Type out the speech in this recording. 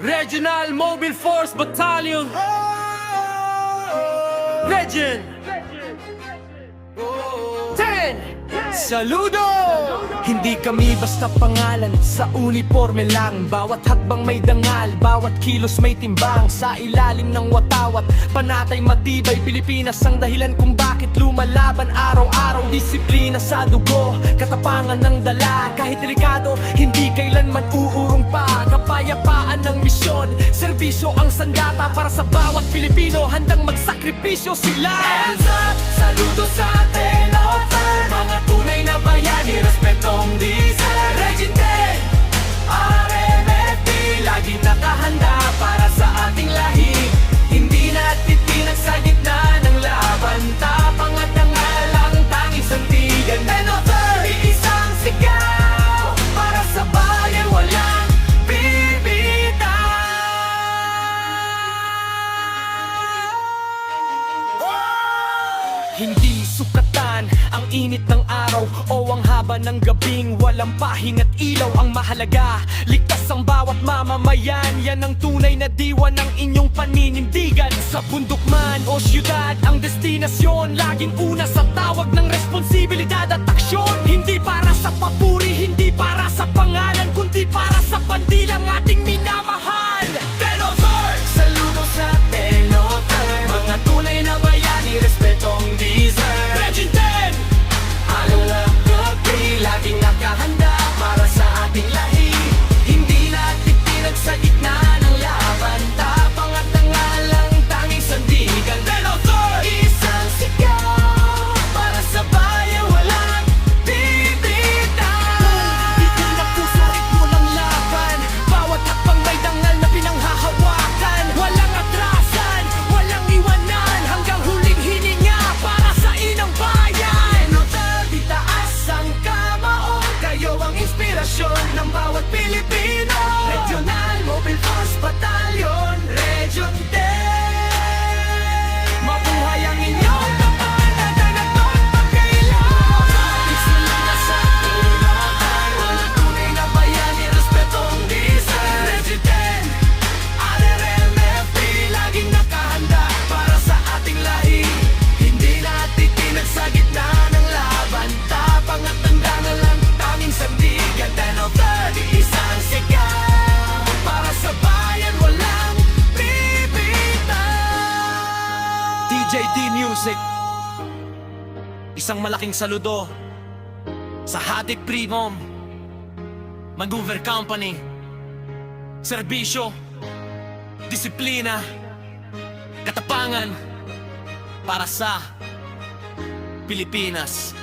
Regional Mobile Force Battalion Legend 10 Saludo! Hindi kami basta pangalan, sa uniforme lang. Bawat hakbang may dangal, bawat kilos may timbang. Sa ilalim ng watawat, panatay matibay. Pilipinas ang dahilan kung bakit lumalaban araw-araw. Disiplina sa dugo, katapangan ng dala. Kahit delikado, hindi kailanman uurong pa. Kapayapaan ng misyon, serbisyo ang sandata. Para sa bawat Pilipino, handang magsakripisyo sila. Hands up, saludo sa atin, mga tunay na bayani, respetong deserve. Regent 10, RMFP, lagi nakahanda para sa ating lahi. Hindi natitinag sa gitna ng laban, tapang at nangalang tanging sandigan. Another, iisang sigaw, para sa bayan walang bibitaw. Hindi sukatan ang init ng araw o ang haba ng gabing walang pahinga't ilaw. Ang mahalaga, ligtas ang bawat mamamayan. Yan ang tunay na diwa ng inyong paninindigan. Sa bundok man o syudad, ang destinasyon laging una sa tawag ng responsibilidad at aksyon. Hindi para sa papuri, hindi para sa pangalan, kundi para sa bandilang ating minamahal. Tenover! Saludo sa Tenover, mga tunay na bayani, respetong deserve. Regent 10, laging nakahanda para sa ating lahi. Hindi natitinag sa gitna ng laban, tapang at nangalang tanging sandigan. Tenover! Isang sigaw, para sa bayan walang bibitaw. Bitin na puso, ritmo ng laban, bawat hakbang may dangal na pinanghahawakan. Walang atrasan, walang iwanan, hanggang huling hininga para sa inang bayan. Tenover, itaas ang kamao, kayo ang inspirasyon ng bawat Pilipino. Regional Mobile Force Battalion, Region 10. Mabuhay ang inyong kapanatan at pagpagkailangan. Isulong sa tulatan, mga tunay na bayani, respetong deserve. Region 10, RMFP, laging nakahanda para sa ating lahi. Hindi natitinag sa gitna ng laban, tapang at tandaan lang tanging sandigan. Tenover, isang sigaw, para sa bayan walang bibitaw. TJD Music, isang malaking saludo sa Hatik Primom, Maneuver Company. Serbisyo, disiplina, katapangan para sa Pilipinas.